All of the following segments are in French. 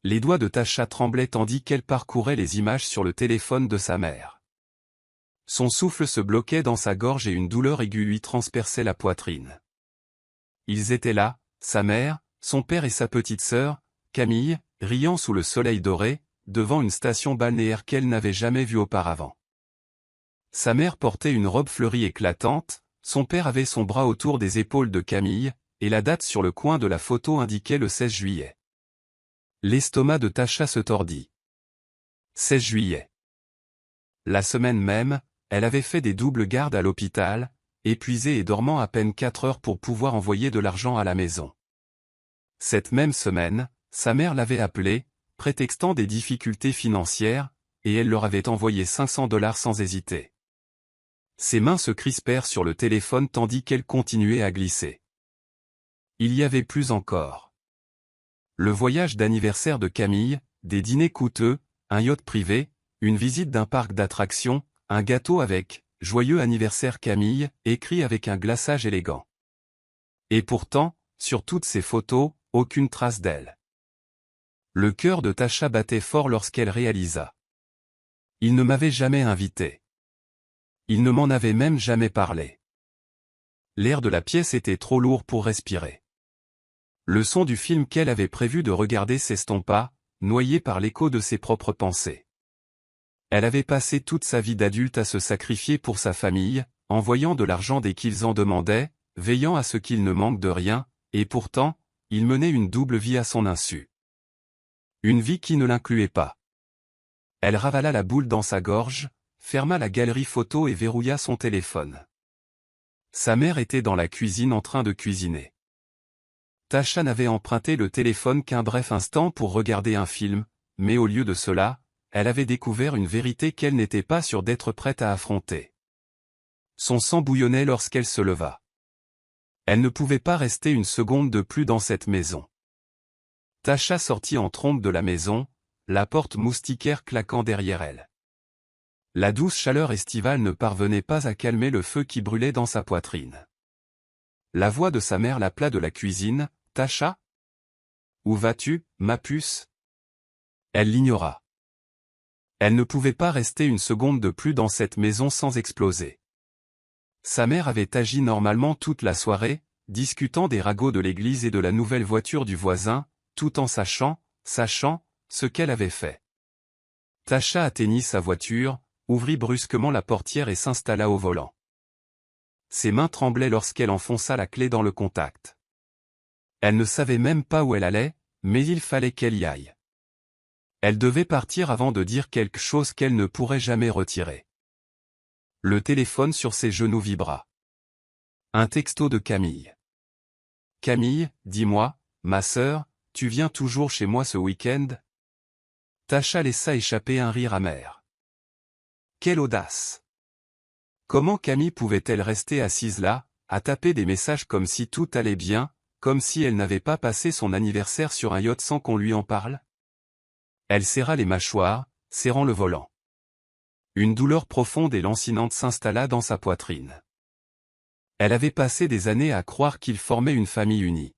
Les doigts de Tasha tremblaient tandis qu'elle parcourait les images sur le téléphone de sa mère. Son souffle se bloquait dans sa gorge et une douleur aiguë lui transperçait la poitrine. Ils étaient là, sa mère, son père et sa petite sœur, Camille, riant sous le soleil doré, devant une station balnéaire qu'elle n'avait jamais vue auparavant. Sa mère portait une robe fleurie éclatante, son père avait son bras autour des épaules de Camille, et la date sur le coin de la photo indiquait le 16 juillet. L'estomac de Tasha se tordit. 16 juillet. La semaine même, elle avait fait des doubles gardes à l'hôpital, épuisée et dormant à peine 4 heures pour pouvoir envoyer de l'argent à la maison. Cette même semaine, sa mère l'avait appelée, prétextant des difficultés financières, et elle leur avait envoyé $500 sans hésiter. Ses mains se crispèrent sur le téléphone tandis qu'elle continuait à glisser. Il y avait plus encore. Le voyage d'anniversaire de Camille, des dîners coûteux, un yacht privé, une visite d'un parc d'attractions, un gâteau avec « Joyeux anniversaire Camille » écrit avec un glaçage élégant. Et pourtant, sur toutes ces photos, aucune trace d'elle. Le cœur de Tasha battait fort lorsqu'elle réalisa. Il ne m'avait jamais invité. Il ne m'en avait même jamais parlé. L'air de la pièce était trop lourd pour respirer. Le son du film qu'elle avait prévu de regarder s'estompa, noyé par l'écho de ses propres pensées. Elle avait passé toute sa vie d'adulte à se sacrifier pour sa famille, envoyant de l'argent dès qu'ils en demandaient, veillant à ce qu'il ne manque de rien, et pourtant, il menait une double vie à son insu. Une vie qui ne l'incluait pas. Elle ravala la boule dans sa gorge, ferma la galerie photo et verrouilla son téléphone. Sa mère était dans la cuisine en train de cuisiner. Tasha n'avait emprunté le téléphone qu'un bref instant pour regarder un film, mais au lieu de cela, elle avait découvert une vérité qu'elle n'était pas sûre d'être prête à affronter. Son sang bouillonnait lorsqu'elle se leva. Elle ne pouvait pas rester une seconde de plus dans cette maison. Tasha sortit en trombe de la maison, la porte moustiquaire claquant derrière elle. La douce chaleur estivale ne parvenait pas à calmer le feu qui brûlait dans sa poitrine. La voix de sa mère l'appela de la cuisine, « Tasha ? Où vas-tu, ma puce ?» Elle l'ignora. Elle ne pouvait pas rester une seconde de plus dans cette maison sans exploser. Sa mère avait agi normalement toute la soirée, discutant des ragots de l'église et de la nouvelle voiture du voisin, tout en sachant, ce qu'elle avait fait. Tasha atteignit sa voiture, ouvrit brusquement la portière et s'installa au volant. Ses mains tremblaient lorsqu'elle enfonça la clé dans le contact. Elle ne savait même pas où elle allait, mais il fallait qu'elle y aille. Elle devait partir avant de dire quelque chose qu'elle ne pourrait jamais retirer. Le téléphone sur ses genoux vibra. Un texto de Camille. « Camille, dis-moi, ma sœur, tu viens toujours chez moi ce week-end ?» Tasha laissa échapper un rire amer. Quelle audace! Comment Camille pouvait-elle rester assise là, à taper des messages comme si tout allait bien, comme si elle n'avait pas passé son anniversaire sur un yacht sans qu'on lui en parle? Elle serra les mâchoires, serrant le volant. Une douleur profonde et lancinante s'installa dans sa poitrine. Elle avait passé des années à croire qu'ils formaient une famille unie.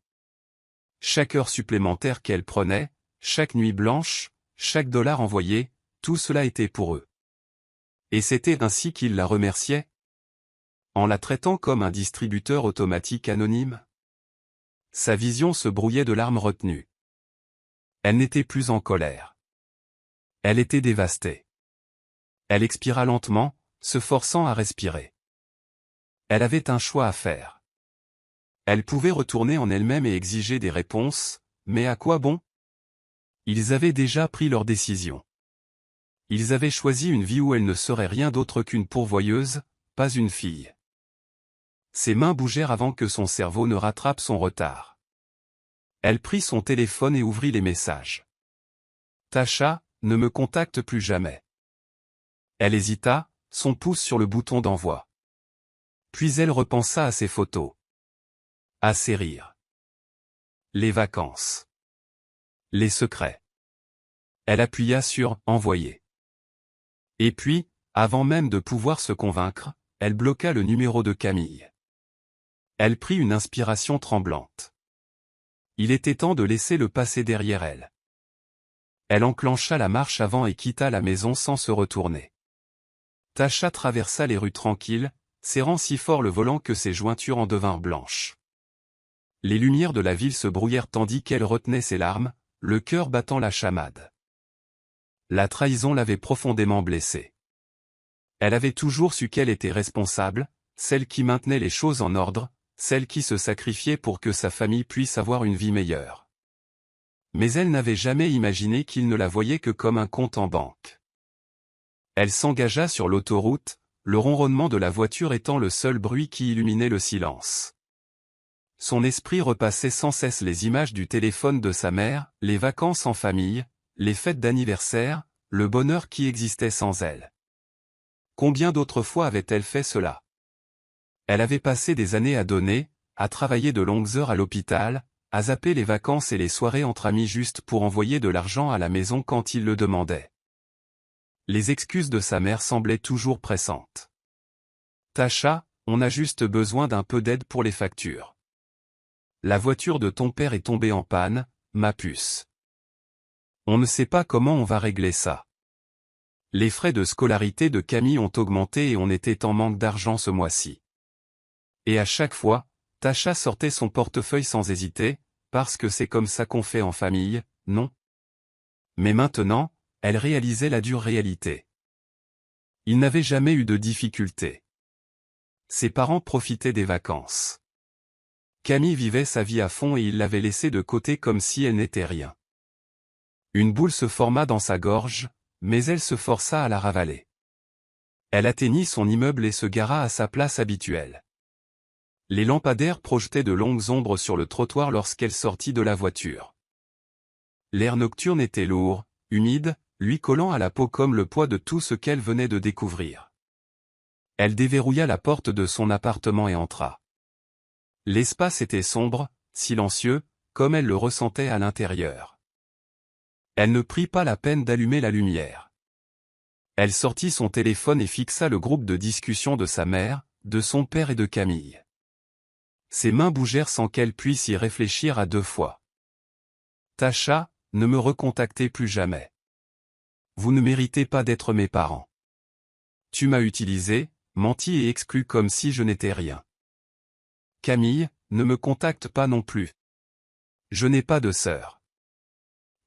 Chaque heure supplémentaire qu'elle prenait, chaque nuit blanche, chaque dollar envoyé, tout cela était pour eux. Et c'était ainsi qu'il la remerciait? En la traitant comme un distributeur automatique anonyme? Sa vision se brouillait de larmes retenues. Elle n'était plus en colère. Elle était dévastée. Elle expira lentement, se forçant à respirer. Elle avait un choix à faire. Elle pouvait retourner en elle-même et exiger des réponses, mais à quoi bon? Ils avaient déjà pris leur décision. Ils avaient choisi une vie où elle ne serait rien d'autre qu'une pourvoyeuse, pas une fille. Ses mains bougèrent avant que son cerveau ne rattrape son retard. Elle prit son téléphone et ouvrit les messages. « Tasha, ne me contacte plus jamais. » Elle hésita, son pouce sur le bouton d'envoi. Puis elle repensa à ses photos. À ses rires. Les vacances. Les secrets. Elle appuya sur « Envoyer ». Et puis, avant même de pouvoir se convaincre, elle bloqua le numéro de Camille. Elle prit une inspiration tremblante. Il était temps de laisser le passé derrière elle. Elle enclencha la marche avant et quitta la maison sans se retourner. Tasha traversa les rues tranquilles, serrant si fort le volant que ses jointures en devinrent blanches. Les lumières de la ville se brouillèrent tandis qu'elle retenait ses larmes, le cœur battant la chamade. La trahison l'avait profondément blessée. Elle avait toujours su qu'elle était responsable, celle qui maintenait les choses en ordre, celle qui se sacrifiait pour que sa famille puisse avoir une vie meilleure. Mais elle n'avait jamais imaginé qu'il ne la voyait que comme un compte en banque. Elle s'engagea sur l'autoroute, le ronronnement de la voiture étant le seul bruit qui illuminait le silence. Son esprit repassait sans cesse les images du téléphone de sa mère, les vacances en famille, les fêtes d'anniversaire, le bonheur qui existait sans elle. Combien d'autres fois avait-elle fait cela? Elle avait passé des années à donner, à travailler de longues heures à l'hôpital, à zapper les vacances et les soirées entre amis juste pour envoyer de l'argent à la maison quand il le demandait. Les excuses de sa mère semblaient toujours pressantes. Tasha, on a juste besoin d'un peu d'aide pour les factures. La voiture de ton père est tombée en panne, ma puce. On ne sait pas comment on va régler ça. Les frais de scolarité de Camille ont augmenté et on était en manque d'argent ce mois-ci. Et à chaque fois, Tasha sortait son portefeuille sans hésiter, parce que c'est comme ça qu'on fait en famille, non? Mais maintenant, elle réalisait la dure réalité. Il n'avait jamais eu de difficultés. Ses parents profitaient des vacances. Camille vivait sa vie à fond et il l'avait laissée de côté comme si elle n'était rien. Une boule se forma dans sa gorge, mais elle se força à la ravaler. Elle atteignit son immeuble et se gara à sa place habituelle. Les lampadaires projetaient de longues ombres sur le trottoir lorsqu'elle sortit de la voiture. L'air nocturne était lourd, humide, lui collant à la peau comme le poids de tout ce qu'elle venait de découvrir. Elle déverrouilla la porte de son appartement et entra. L'espace était sombre, silencieux, comme elle le ressentait à l'intérieur. Elle ne prit pas la peine d'allumer la lumière. Elle sortit son téléphone et fixa le groupe de discussion de sa mère, de son père et de Camille. Ses mains bougèrent sans qu'elle puisse y réfléchir à deux fois. Tasha, ne me recontactez plus jamais. Vous ne méritez pas d'être mes parents. Tu m'as utilisé, menti et exclu comme si je n'étais rien. Camille, ne me contacte pas non plus. Je n'ai pas de sœur.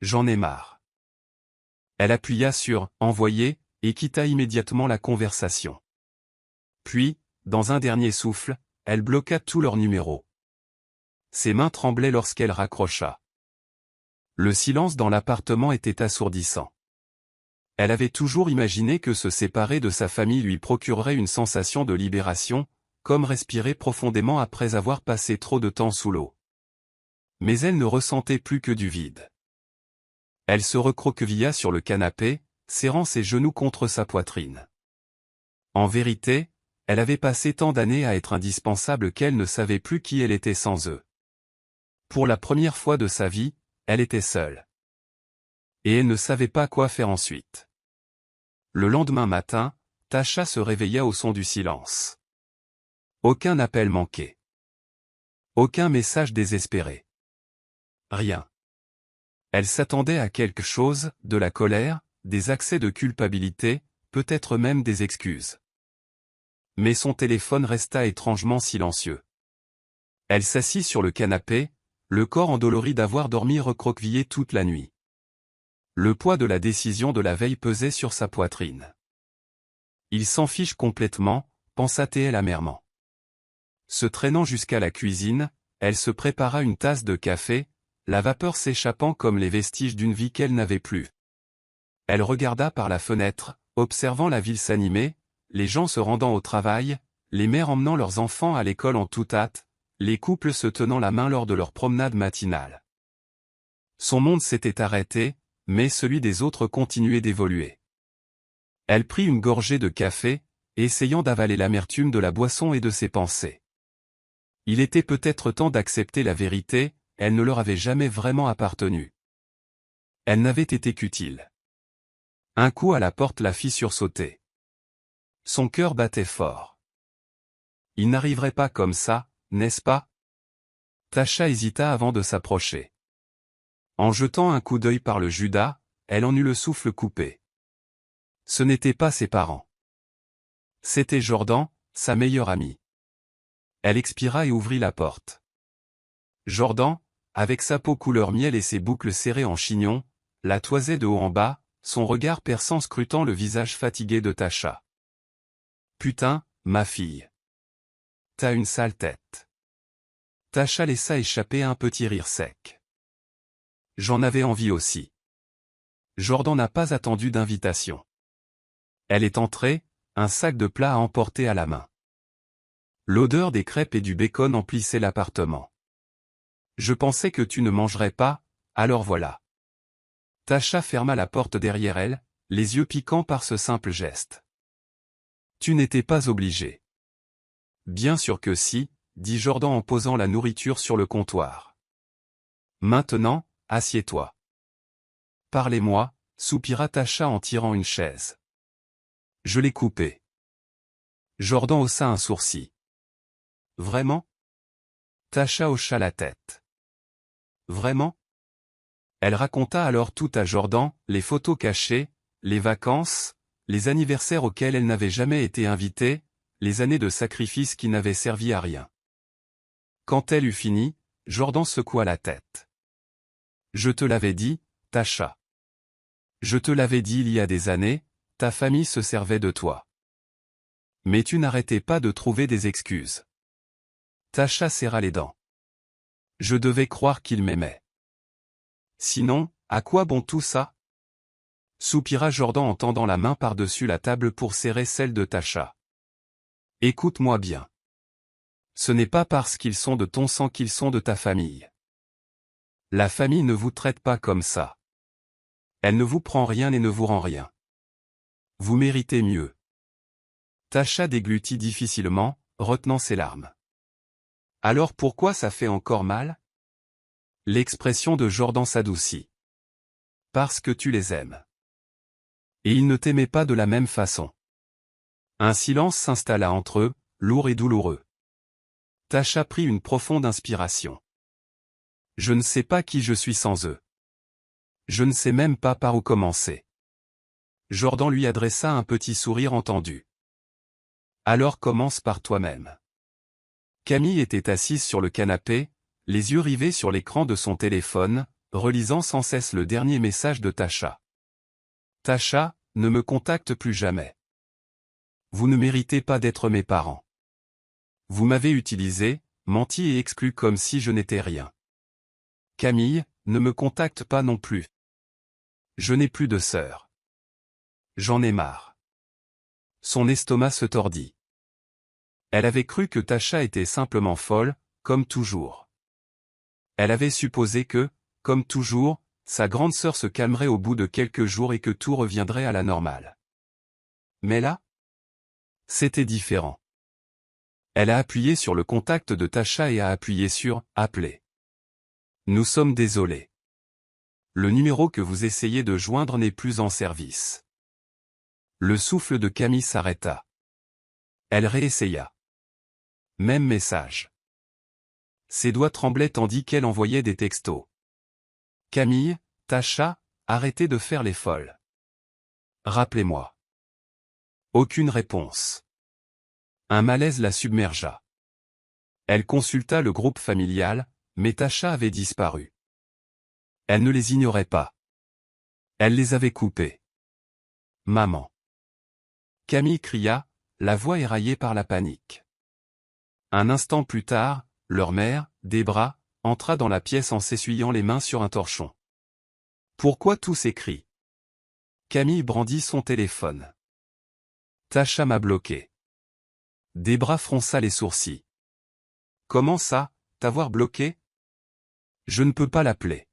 J'en ai marre. Elle appuya sur « Envoyer » et quitta immédiatement la conversation. Puis, dans un dernier souffle, elle bloqua tous leurs numéros. Ses mains tremblaient lorsqu'elle raccrocha. Le silence dans l'appartement était assourdissant. Elle avait toujours imaginé que se séparer de sa famille lui procurerait une sensation de libération, comme respirer profondément après avoir passé trop de temps sous l'eau. Mais elle ne ressentait plus que du vide. Elle se recroquevilla sur le canapé, serrant ses genoux contre sa poitrine. En vérité, elle avait passé tant d'années à être indispensable qu'elle ne savait plus qui elle était sans eux. Pour la première fois de sa vie, elle était seule. Et elle ne savait pas quoi faire ensuite. Le lendemain matin, Tasha se réveilla au son du silence. Aucun appel manqué. Aucun message désespéré. Rien. Elle s'attendait à quelque chose, de la colère, des accès de culpabilité, peut-être même des excuses. Mais son téléphone resta étrangement silencieux. Elle s'assit sur le canapé, le corps endolori d'avoir dormi recroquevillé toute la nuit. Le poids de la décision de la veille pesait sur sa poitrine. Il s'en fiche complètement, pensa-t-elle amèrement. Se traînant jusqu'à la cuisine, elle se prépara une tasse de café, la vapeur s'échappant comme les vestiges d'une vie qu'elle n'avait plus. Elle regarda par la fenêtre, observant la ville s'animer, les gens se rendant au travail, les mères emmenant leurs enfants à l'école en toute hâte, les couples se tenant la main lors de leur promenade matinale. Son monde s'était arrêté, mais celui des autres continuait d'évoluer. Elle prit une gorgée de café, essayant d'avaler l'amertume de la boisson et de ses pensées. Il était peut-être temps d'accepter la vérité, elle ne leur avait jamais vraiment appartenu. Elle n'avait été qu'utile. Un coup à la porte la fit sursauter. Son cœur battait fort. Il n'arriverait pas comme ça, n'est-ce pas? Tasha hésita avant de s'approcher. En jetant un coup d'œil par le Judas, elle en eut le souffle coupé. Ce n'étaient pas ses parents. C'était Jordan, sa meilleure amie. Elle expira et ouvrit la porte. Jordan, avec sa peau couleur miel et ses boucles serrées en chignon, la toisait de haut en bas, son regard perçant scrutant le visage fatigué de Tasha. « Putain, ma fille. T'as une sale tête. » Tasha laissa échapper un petit rire sec. J'en avais envie aussi. Jordan n'a pas attendu d'invitation. Elle est entrée, un sac de plats à emporter à la main. L'odeur des crêpes et du bacon emplissait l'appartement. Je pensais que tu ne mangerais pas, alors voilà. Tasha ferma la porte derrière elle, les yeux piquants par ce simple geste. Tu n'étais pas obligé. Bien sûr que si, dit Jordan en posant la nourriture sur le comptoir. Maintenant, assieds-toi. Parlez-moi, soupira Tasha en tirant une chaise. Je l'ai coupé. Jordan haussa un sourcil. Vraiment? Tasha hocha la tête. Vraiment? Elle raconta alors tout à Jordan, les photos cachées, les vacances, les anniversaires auxquels elle n'avait jamais été invitée, les années de sacrifice qui n'avaient servi à rien. Quand elle eut fini, Jordan secoua la tête. Je te l'avais dit, Tasha. Je te l'avais dit il y a des années, ta famille se servait de toi. Mais tu n'arrêtais pas de trouver des excuses. Tasha serra les dents. Je devais croire qu'il m'aimait. Sinon, à quoi bon tout ça? Soupira Jordan en tendant la main par-dessus la table pour serrer celle de Tasha. Écoute-moi bien. Ce n'est pas parce qu'ils sont de ton sang qu'ils sont de ta famille. La famille ne vous traite pas comme ça. Elle ne vous prend rien et ne vous rend rien. Vous méritez mieux. Tasha déglutit difficilement, retenant ses larmes. Alors pourquoi ça fait encore mal? L'expression de Jordan s'adoucit. Parce que tu les aimes. Et ils ne t'aimaient pas de la même façon. Un silence s'installa entre eux, lourd et douloureux. Tasha prit une profonde inspiration. Je ne sais pas qui je suis sans eux. Je ne sais même pas par où commencer. Jordan lui adressa un petit sourire entendu. Alors commence par toi-même. Camille était assise sur le canapé, les yeux rivés sur l'écran de son téléphone, relisant sans cesse le dernier message de Tasha. Tasha, ne me contacte plus jamais. Vous ne méritez pas d'être mes parents. Vous m'avez utilisé, menti et exclu comme si je n'étais rien. Camille, ne me contacte pas non plus. Je n'ai plus de sœur. J'en ai marre. Son estomac se tordit. Elle avait cru que Tasha était simplement folle, comme toujours. Elle avait supposé que, comme toujours, sa grande sœur se calmerait au bout de quelques jours et que tout reviendrait à la normale. Mais là, c'était différent. Elle a appuyé sur le contact de Tasha et a appuyé sur « Appeler ». Nous sommes désolés. Le numéro que vous essayez de joindre n'est plus en service. Le souffle de Camille s'arrêta. Elle réessaya. Même message. Ses doigts tremblaient tandis qu'elle envoyait des textos. Camille, Tasha, arrêtez de faire les folles. Rappelez-moi. Aucune réponse. Un malaise la submergea. Elle consulta le groupe familial, mais Tasha avait disparu. Elle ne les ignorait pas. Elle les avait coupés. Maman. Camille cria, la voix éraillée par la panique. Un instant plus tard, leur mère, Debra, entra dans la pièce en s'essuyant les mains sur un torchon. Pourquoi tous ces cris? Camille brandit son téléphone. Tasha m'a bloqué. Debra fronça les sourcils. Comment ça, t'avoir bloqué? Je ne peux pas l'appeler.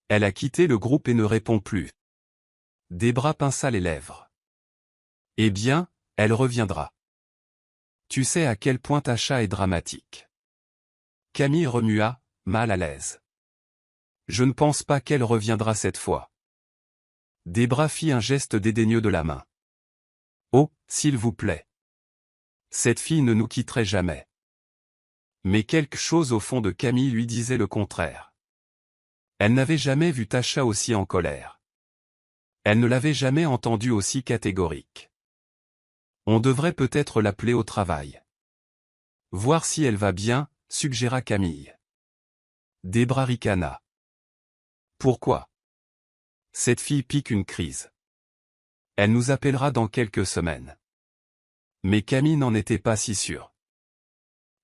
Elle a quitté le groupe et ne répond plus. Debra pinça les lèvres. Eh bien, elle reviendra. Tu sais à quel point Tasha est dramatique. Camille remua, mal à l'aise. Je ne pense pas qu'elle reviendra cette fois. Debra fit un geste dédaigneux de la main. Oh, s'il vous plaît. Cette fille ne nous quitterait jamais. Mais quelque chose au fond de Camille lui disait le contraire. Elle n'avait jamais vu Tasha aussi en colère. Elle ne l'avait jamais entendu aussi catégorique. On devrait peut-être l'appeler au travail. Voir si elle va bien, suggéra Camille. Debra ricana. Pourquoi? Cette fille pique une crise. Elle nous appellera dans quelques semaines. Mais Camille n'en était pas si sûre.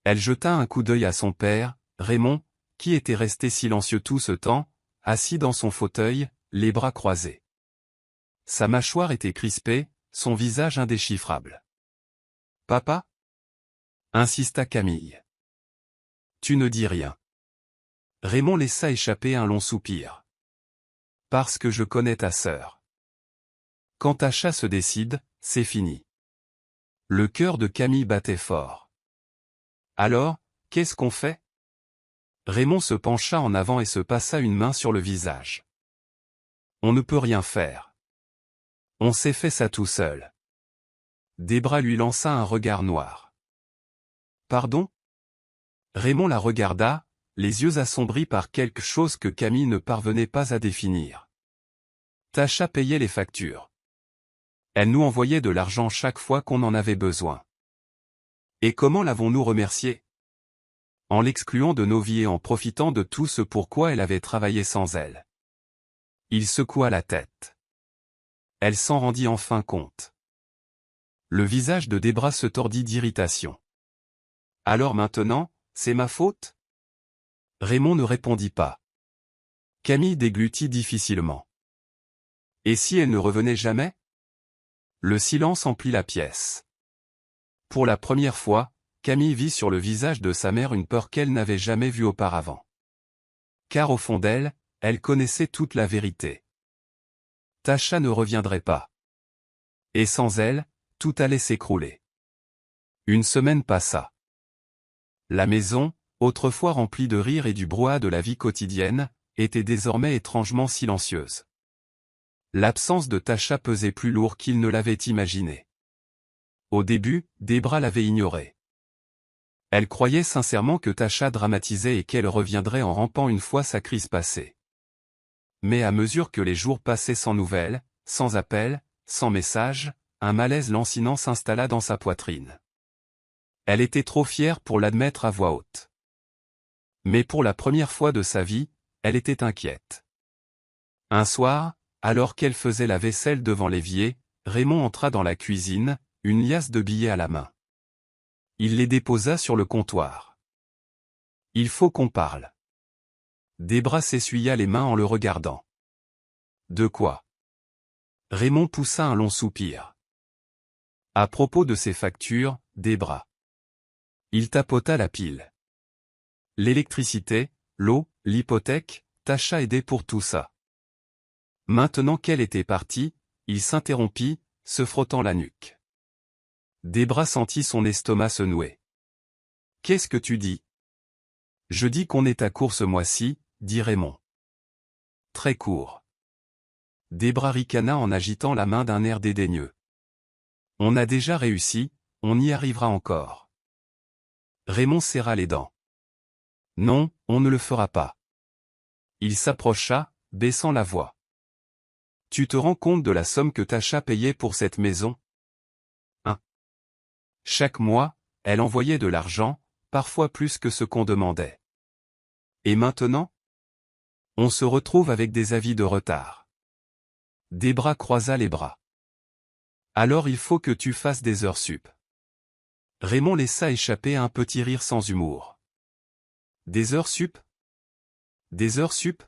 Elle jeta un coup d'œil à son père, Raymond, qui était resté silencieux tout ce temps, assis dans son fauteuil, les bras croisés. Sa mâchoire était crispée, son visage indéchiffrable. « Papa » insista Camille. « Tu ne dis rien. » Raymond laissa échapper un long soupir. « Parce que je connais ta sœur. Quand Tacha se décide, c'est fini. » Le cœur de Camille battait fort. « Alors, qu'est-ce qu'on fait ?» Raymond se pencha en avant et se passa une main sur le visage. « On ne peut rien faire. On s'est fait ça tout seul. » Debra lui lança un regard noir. « Pardon ?» Raymond la regarda, les yeux assombris par quelque chose que Camille ne parvenait pas à définir. Tacha payait les factures. Elle nous envoyait de l'argent chaque fois qu'on en avait besoin. Et comment l'avons-nous remerciée? En l'excluant de nos vies et en profitant de tout ce pourquoi elle avait travaillé sans elle. Il secoua la tête. Elle s'en rendit enfin compte. Le visage de Debra se tordit d'irritation. « Alors maintenant, c'est ma faute ?» Raymond ne répondit pas. Camille déglutit difficilement. « Et si elle ne revenait jamais ?» Le silence emplit la pièce. Pour la première fois, Camille vit sur le visage de sa mère une peur qu'elle n'avait jamais vue auparavant. Car au fond d'elle, elle connaissait toute la vérité. Tacha ne reviendrait pas. Et sans elle, tout allait s'écrouler. Une semaine passa. La maison, autrefois remplie de rires et du brouhaha de la vie quotidienne, était désormais étrangement silencieuse. L'absence de Tacha pesait plus lourd qu'il ne l'avait imaginé. Au début, Debra l'avait ignoré. Elle croyait sincèrement que Tacha dramatisait et qu'elle reviendrait en rampant une fois sa crise passée. Mais à mesure que les jours passaient sans nouvelles, sans appel, sans message, un malaise lancinant s'installa dans sa poitrine. Elle était trop fière pour l'admettre à voix haute. Mais pour la première fois de sa vie, elle était inquiète. Un soir, alors qu'elle faisait la vaisselle devant l'évier, Raymond entra dans la cuisine, une liasse de billets à la main. Il les déposa sur le comptoir. « Il faut qu'on parle. » Debra s'essuya les mains en le regardant. « De quoi ?» Raymond poussa un long soupir. « À propos de ces factures, Debra. » Il tapota la pile. L'électricité, l'eau, l'hypothèque, Tacha aidait pour tout ça. Maintenant qu'elle était partie, il s'interrompit, se frottant la nuque. Debra sentit son estomac se nouer. « Qu'est-ce que tu dis ?»« Je dis qu'on est à court ce mois-ci, » dit Raymond. « Très court. » Debra ricana en agitant la main d'un air dédaigneux. « On a déjà réussi, on y arrivera encore. » Raymond serra les dents. « Non, on ne le fera pas. » Il s'approcha, baissant la voix. « Tu te rends compte de la somme que Tacha payait pour cette maison? Chaque mois, elle envoyait de l'argent, parfois plus que ce qu'on demandait. Et maintenant? On se retrouve avec des avis de retard. » Debra croisa les bras. « Alors il faut que tu fasses des heures sup. » Raymond laissa échapper un petit rire sans humour. « Des heures sup? Des heures sup?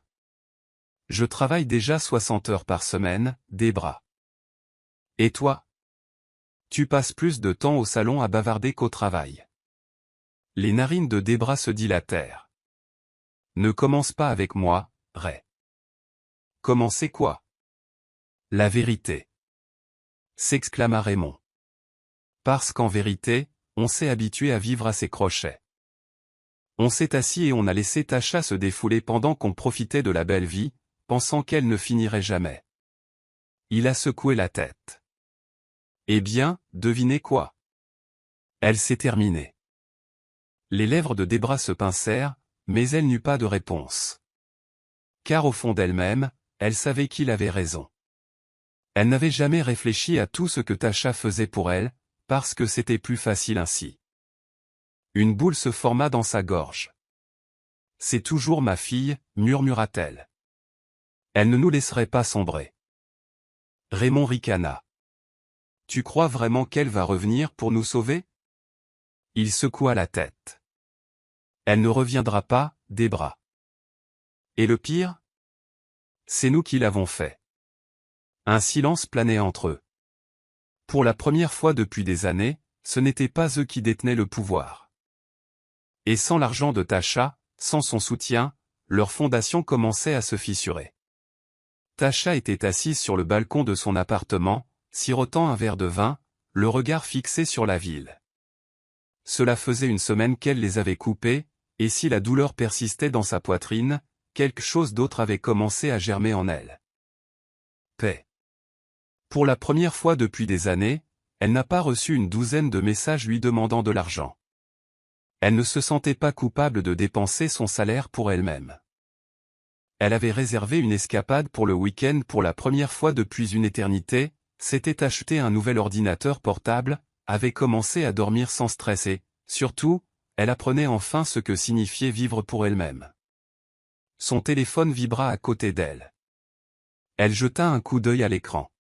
Je travaille déjà 60 heures par semaine, Debra. Et toi? Tu passes plus de temps au salon à bavarder qu'au travail. » Les narines de Debra se dilatèrent. « Ne commence pas avec moi, Ray. »« Commencer quoi? »« La vérité. » s'exclama Raymond. « Parce qu'en vérité, on s'est habitué à vivre à ses crochets. On s'est assis et on a laissé Tacha se défouler pendant qu'on profitait de la belle vie, pensant qu'elle ne finirait jamais. » Il a secoué la tête. « Eh bien, devinez quoi? Elle s'est terminée. » Les lèvres de Debra se pincèrent, mais elle n'eut pas de réponse. Car au fond d'elle-même, elle savait qu'il avait raison. Elle n'avait jamais réfléchi à tout ce que Tasha faisait pour elle, parce que c'était plus facile ainsi. Une boule se forma dans sa gorge. « C'est toujours ma fille, murmura-t-elle. Elle ne nous laisserait pas sombrer. » Raymond ricana. « Tu crois vraiment qu'elle va revenir pour nous sauver ?» Il secoua la tête. « Elle ne reviendra pas, Debra. Et le pire ? C'est nous qui l'avons fait. » Un silence planait entre eux. Pour la première fois depuis des années, ce n'étaient pas eux qui détenaient le pouvoir. Et sans l'argent de Tasha, sans son soutien, leur fondation commençait à se fissurer. Tasha était assise sur le balcon de son appartement, sirotant un verre de vin, le regard fixé sur la ville. Cela faisait une semaine qu'elle les avait coupés, et si la douleur persistait dans sa poitrine, quelque chose d'autre avait commencé à germer en elle. Paix. Pour la première fois depuis des années, elle n'a pas reçu une douzaine de messages lui demandant de l'argent. Elle ne se sentait pas coupable de dépenser son salaire pour elle-même. Elle avait réservé une escapade pour le week-end pour la première fois depuis une éternité, s'était acheté un nouvel ordinateur portable, avait commencé à dormir sans stress et, surtout, elle apprenait enfin ce que signifiait vivre pour elle-même. Son téléphone vibra à côté d'elle. Elle jeta un coup d'œil à l'écran.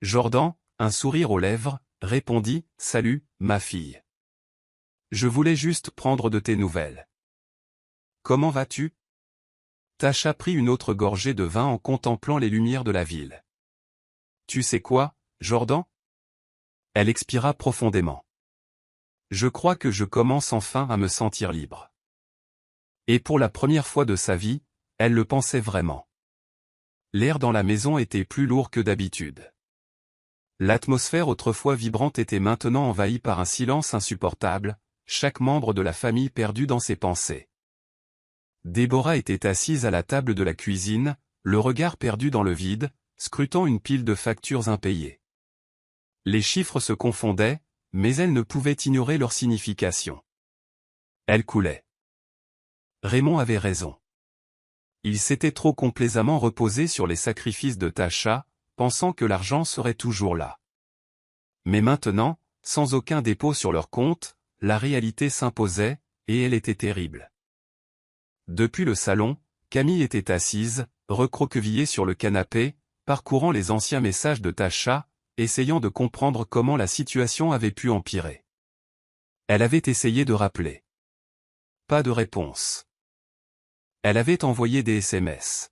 Jordan, un sourire aux lèvres, répondit « Salut, ma fille. Je voulais juste prendre de tes nouvelles. Comment vas-tu » Tasha prit une autre gorgée de vin en contemplant les lumières de la ville. « Tu sais quoi, Jordan ?» Elle expira profondément. « Je crois que je commence enfin à me sentir libre. » Et pour la première fois de sa vie, elle le pensait vraiment. L'air dans la maison était plus lourd que d'habitude. L'atmosphère autrefois vibrante était maintenant envahie par un silence insupportable, chaque membre de la famille perdu dans ses pensées. Déborah était assise à la table de la cuisine, le regard perdu dans le vide, scrutant une pile de factures impayées. Les chiffres se confondaient, mais elle ne pouvait ignorer leur signification. Elle coulait. Raymond avait raison. Il s'était trop complaisamment reposé sur les sacrifices de Tasha, pensant que l'argent serait toujours là. Mais maintenant, sans aucun dépôt sur leur compte, la réalité s'imposait, et elle était terrible. Depuis le salon, Camille était assise, recroquevillée sur le canapé, parcourant les anciens messages de Tasha, essayant de comprendre comment la situation avait pu empirer. Elle avait essayé de rappeler. Pas de réponse. Elle avait envoyé des SMS.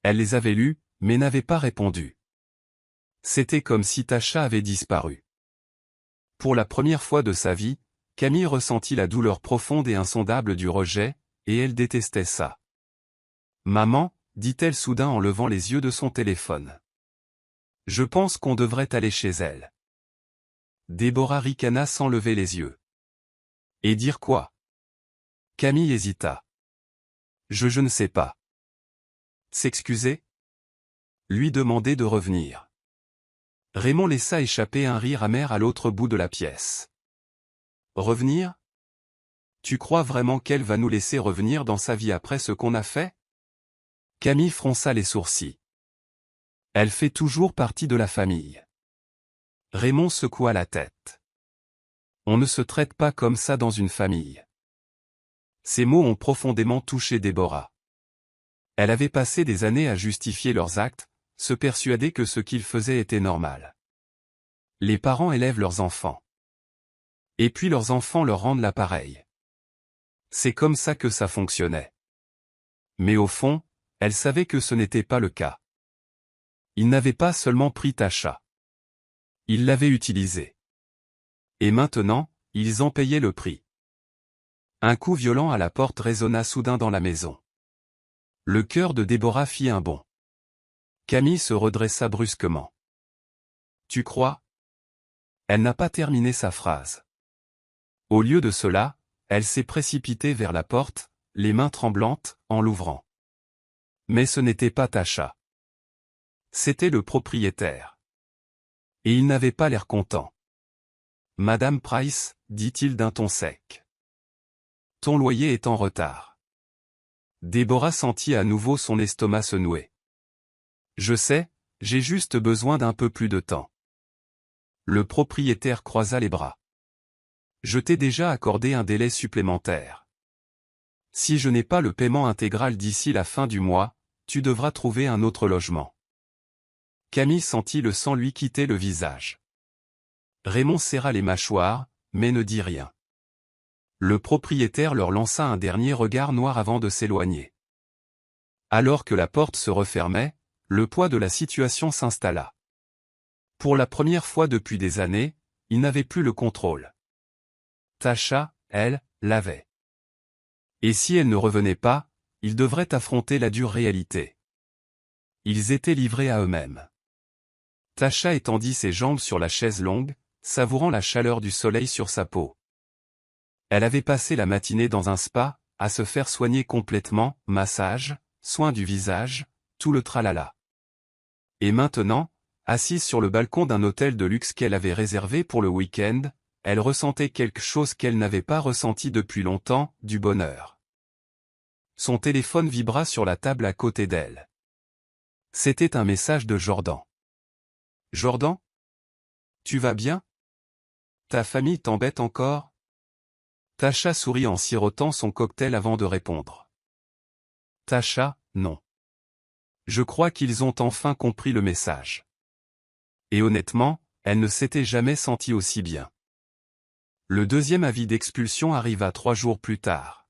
Elle les avait lus, mais n'avait pas répondu. C'était comme si Tasha avait disparu. Pour la première fois de sa vie, Camille ressentit la douleur profonde et insondable du rejet, et elle détestait ça. « Maman, dit-elle soudain en levant les yeux de son téléphone. Je pense qu'on devrait aller chez elle. Déborah ricana sans lever les yeux. Et dire quoi? Camille hésita. Je ne sais pas. S'excuser? Lui demander de revenir. Raymond laissa échapper un rire amer à l'autre bout de la pièce. Revenir? Tu crois vraiment qu'elle va nous laisser revenir dans sa vie après ce qu'on a fait? Camille fronça les sourcils. Elle fait toujours partie de la famille. Raymond secoua la tête. On ne se traite pas comme ça dans une famille. Ces mots ont profondément touché Déborah. Elle avait passé des années à justifier leurs actes, se persuader que ce qu'ils faisaient était normal. Les parents élèvent leurs enfants. Et puis leurs enfants leur rendent l'appareil. C'est comme ça que ça fonctionnait. Mais au fond, elle savait que ce n'était pas le cas. Ils n'avaient pas seulement pris Tasha. Ils l'avaient utilisée. Et maintenant, ils en payaient le prix. Un coup violent à la porte résonna soudain dans la maison. Le cœur de Déborah fit un bond. Camille se redressa brusquement. Tu crois? Elle n'a pas terminé sa phrase. Au lieu de cela, elle s'est précipitée vers la porte, les mains tremblantes, en l'ouvrant. Mais ce n'était pas Tasha. C'était le propriétaire. Et il n'avait pas l'air content. Madame Price, dit-il d'un ton sec. Ton loyer est en retard. Déborah sentit à nouveau son estomac se nouer. Je sais, j'ai juste besoin d'un peu plus de temps. Le propriétaire croisa les bras. Je t'ai déjà accordé un délai supplémentaire. Si je n'ai pas le paiement intégral d'ici la fin du mois, tu devras trouver un autre logement. Camille sentit le sang lui quitter le visage. Raymond serra les mâchoires, mais ne dit rien. Le propriétaire leur lança un dernier regard noir avant de s'éloigner. Alors que la porte se refermait, le poids de la situation s'installa. Pour la première fois depuis des années, il n'avait plus le contrôle. Tasha, elle, l'avait. Et si elle ne revenait pas, ils devraient affronter la dure réalité. Ils étaient livrés à eux-mêmes. Tasha étendit ses jambes sur la chaise longue, savourant la chaleur du soleil sur sa peau. Elle avait passé la matinée dans un spa, à se faire soigner complètement, massage, soins du visage, tout le tralala. Et maintenant, assise sur le balcon d'un hôtel de luxe qu'elle avait réservé pour le week-end, elle ressentait quelque chose qu'elle n'avait pas ressenti depuis longtemps, du bonheur. Son téléphone vibra sur la table à côté d'elle. C'était un message de Jordan. « Jordan ? Tu vas bien ? Ta famille t'embête encore ?» Tasha sourit en sirotant son cocktail avant de répondre. « Tasha, non. Je crois qu'ils ont enfin compris le message. » Et honnêtement, elle ne s'était jamais sentie aussi bien. Le deuxième avis d'expulsion arriva 3 jours plus tard.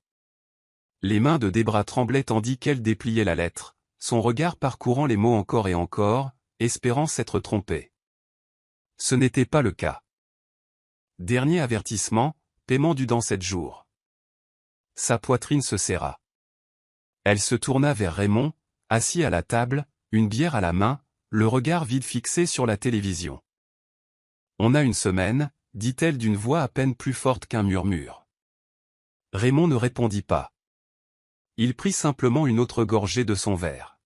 Les mains de Debra tremblaient tandis qu'elle dépliait la lettre, son regard parcourant les mots encore et encore, espérant s'être trompée. Ce n'était pas le cas. Dernier avertissement, paiement dû dans 7 jours. Sa poitrine se serra. Elle se tourna vers Raymond, assis à la table, une bière à la main, le regard vide fixé sur la télévision. « On a une semaine », dit-elle d'une voix à peine plus forte qu'un murmure. Raymond ne répondit pas. Il prit simplement une autre gorgée de son verre.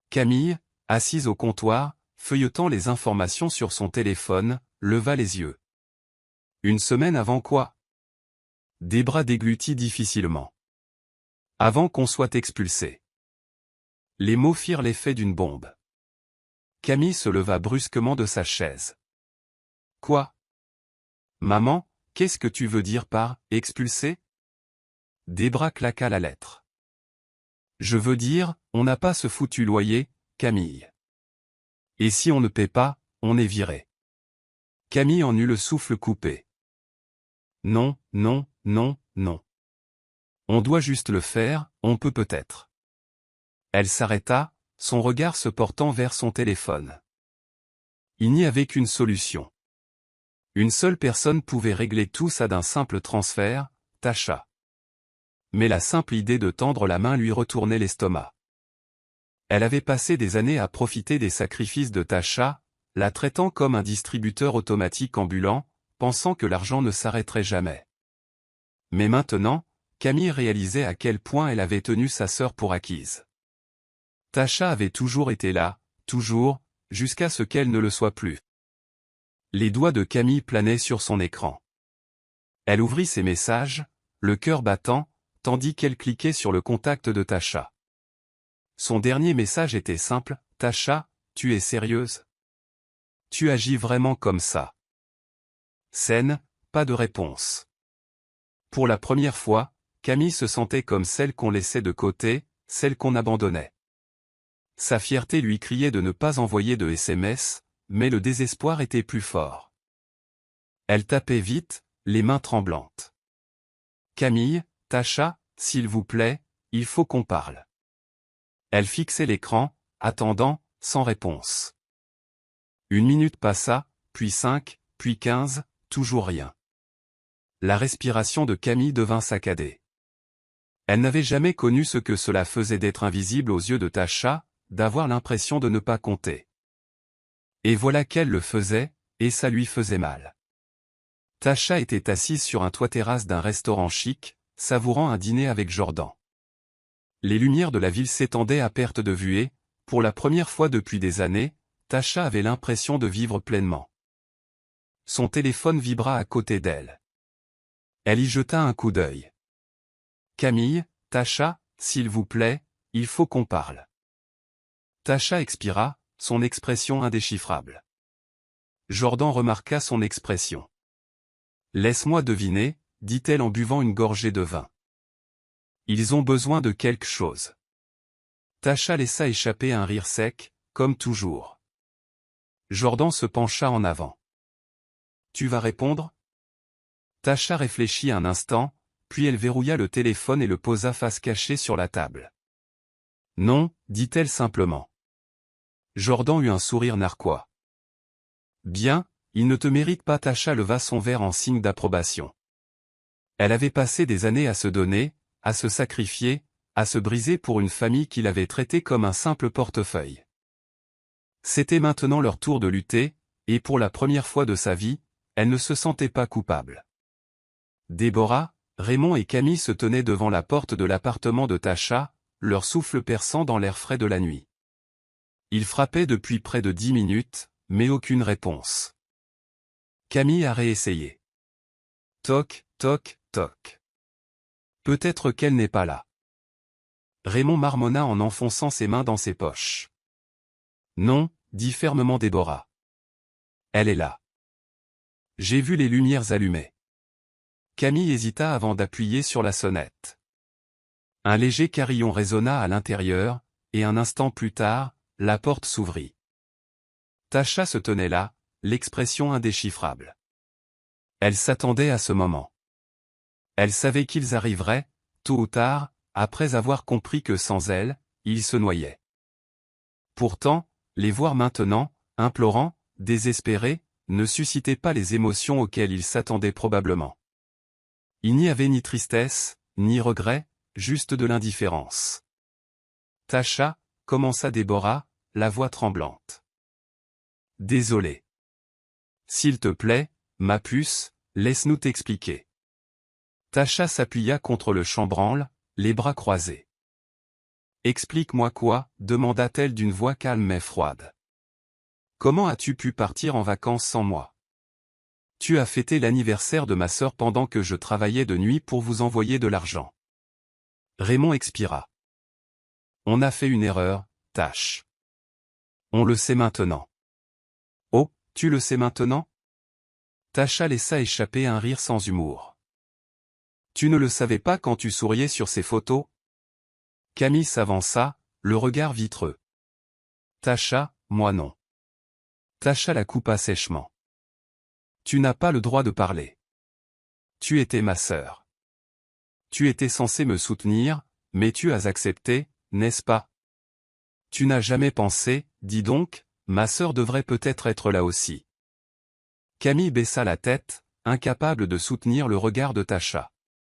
Camille, assise au comptoir, feuilletant les informations sur son téléphone, leva les yeux. Une semaine avant quoi? Debra déglutit difficilement. Avant qu'on soit expulsé. Les mots firent l'effet d'une bombe. Camille se leva brusquement de sa chaise. Quoi? Maman, qu'est-ce que tu veux dire par « expulsé » Debra claqua la lettre. Je veux dire, on n'a pas ce foutu loyer, Camille. Et si on ne paie pas, on est viré. Camille en eut le souffle coupé. Non, non, non, non. On doit juste le faire, on peut peut-être. Elle s'arrêta, son regard se portant vers son téléphone. Il n'y avait qu'une solution. Une seule personne pouvait régler tout ça d'un simple transfert, Tasha. Mais la simple idée de tendre la main lui retournait l'estomac. Elle avait passé des années à profiter des sacrifices de Tasha, la traitant comme un distributeur automatique ambulant, pensant que l'argent ne s'arrêterait jamais. Mais maintenant, Camille réalisait à quel point elle avait tenu sa sœur pour acquise. Tasha avait toujours été là, toujours, jusqu'à ce qu'elle ne le soit plus. Les doigts de Camille planaient sur son écran. Elle ouvrit ses messages, le cœur battant, tandis qu'elle cliquait sur le contact de Tasha. Son dernier message était simple, « Tasha, tu es sérieuse? Tu agis vraiment comme ça? » Scène, pas de réponse. Pour la première fois, Camille se sentait comme celle qu'on laissait de côté, celle qu'on abandonnait. Sa fierté lui criait de ne pas envoyer de SMS, mais le désespoir était plus fort. Elle tapait vite, les mains tremblantes. « Camille, Tasha, s'il vous plaît, il faut qu'on parle. » Elle fixait l'écran, attendant, sans réponse. 1 minute passa, puis 5, puis 15, toujours rien. La respiration de Camille devint saccadée. Elle n'avait jamais connu ce que cela faisait d'être invisible aux yeux de Tasha, d'avoir l'impression de ne pas compter. Et voilà qu'elle le faisait, et ça lui faisait mal. Tasha était assise sur un toit-terrasse d'un restaurant chic, savourant un dîner avec Jordan. Les lumières de la ville s'étendaient à perte de vue et, pour la première fois depuis des années, Tasha avait l'impression de vivre pleinement. Son téléphone vibra à côté d'elle. Elle y jeta un coup d'œil. « Camille, Tasha, s'il vous plaît, il faut qu'on parle. » Tasha expira, son expression indéchiffrable. Jordan remarqua son expression. « Laisse-moi deviner, dit-elle en buvant une gorgée de vin. Ils ont besoin de quelque chose. » Tasha laissa échapper un rire sec, comme toujours. Jordan se pencha en avant. « Tu vas répondre ?» Tasha réfléchit un instant, puis elle verrouilla le téléphone et le posa face cachée sur la table. « Non, dit-elle simplement. » Jordan eut un sourire narquois. « Bien, il ne te mérite pas. » Tasha leva son verre en signe d'approbation. Elle avait passé des années à se donner, à se sacrifier, à se briser pour une famille qu'il avait traitée comme un simple portefeuille. C'était maintenant leur tour de lutter, et pour la première fois de sa vie, elle ne se sentait pas coupable. Déborah, Raymond et Camille se tenaient devant la porte de l'appartement de Tasha, leur souffle perçant dans l'air frais de la nuit. Ils frappaient depuis près de 10 minutes, mais aucune réponse. Camille a réessayé. Toc, toc, toc. Peut-être qu'elle n'est pas là. Raymond marmonna en enfonçant ses mains dans ses poches. Non, dit fermement Déborah. Elle est là. J'ai vu les lumières allumées. Camille hésita avant d'appuyer sur la sonnette. Un léger carillon résonna à l'intérieur, et un instant plus tard, la porte s'ouvrit. Tasha se tenait là, l'expression indéchiffrable. Elle s'attendait à ce moment. Elle savait qu'ils arriveraient, tôt ou tard, après avoir compris que sans elle, ils se noyaient. Pourtant, les voir maintenant, implorants, désespérés, ne suscitait pas les émotions auxquelles ils s'attendaient probablement. Il n'y avait ni tristesse, ni regret, juste de l'indifférence. « Tasha, » commença Déborah, la voix tremblante. « Désolé. S'il te plaît, ma puce, laisse-nous t'expliquer. » Tasha s'appuya contre le chambranle, les bras croisés. « Explique-moi quoi ?» demanda-t-elle d'une voix calme mais froide. « Comment as-tu pu partir en vacances sans moi? Tu as fêté l'anniversaire de ma sœur pendant que je travaillais de nuit pour vous envoyer de l'argent. » Raymond expira. « On a fait une erreur, Tash. On le sait maintenant. » « Oh, tu le sais maintenant ?» Tasha laissa échapper un rire sans humour. « Tu ne le savais pas quand tu souriais sur ces photos ?» Camille s'avança, le regard vitreux. « Tasha, moi non. » Tasha la coupa sèchement. « Tu n'as pas le droit de parler. Tu étais ma sœur. Tu étais censé me soutenir, mais tu as accepté, n'est-ce pas? Tu n'as jamais pensé, dis donc, ma sœur devrait peut-être être là aussi. » Camille baissa la tête, incapable de soutenir le regard de Tasha.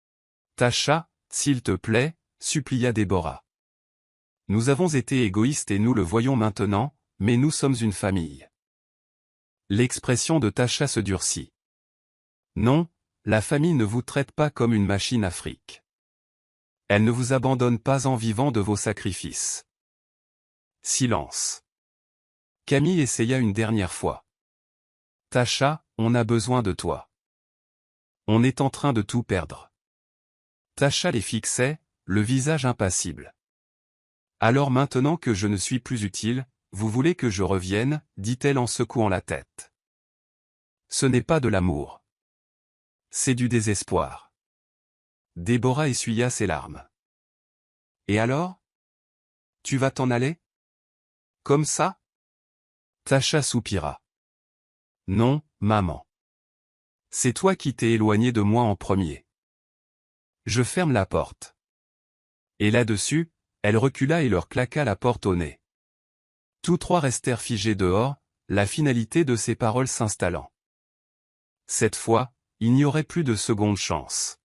« Tasha, s'il te plaît, » supplia Déborah. « Nous avons été égoïstes et nous le voyons maintenant, mais nous sommes une famille. » L'expression de Tasha se durcit. « Non, la famille ne vous traite pas comme une machine à fric. Elle ne vous abandonne pas en vivant de vos sacrifices. » Silence. Camille essaya une dernière fois. « Tasha, on a besoin de toi. On est en train de tout perdre. » Tasha les fixait, le visage impassible. « Alors maintenant que je ne suis plus utile, vous voulez que je revienne, dit-elle en secouant la tête. Ce n'est pas de l'amour. C'est du désespoir. » Déborah essuya ses larmes. « Et alors? Tu vas t'en aller? Comme ça? » Tasha soupira. « Non, maman. C'est toi qui t'es éloignée de moi en premier. Je ferme la porte. » Et là-dessus, elle recula et leur claqua la porte au nez. Tous trois restèrent figés dehors, la finalité de ses paroles s'installant. Cette fois, il n'y aurait plus de seconde chance.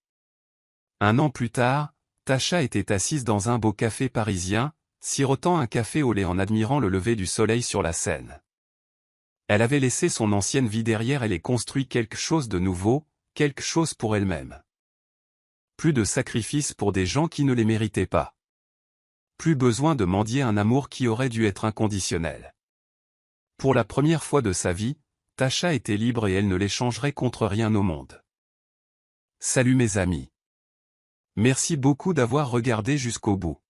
Un an plus tard, Tasha était assise dans un beau café parisien, sirotant un café au lait en admirant le lever du soleil sur la Seine. Elle avait laissé son ancienne vie derrière elle et construit quelque chose de nouveau, quelque chose pour elle-même. Plus de sacrifices pour des gens qui ne les méritaient pas. Plus besoin de mendier un amour qui aurait dû être inconditionnel. Pour la première fois de sa vie, Tasha était libre et elle ne l'échangerait contre rien au monde. Salut mes amis. Merci beaucoup d'avoir regardé jusqu'au bout.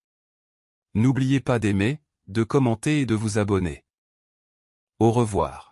N'oubliez pas d'aimer, de commenter et de vous abonner. Au revoir.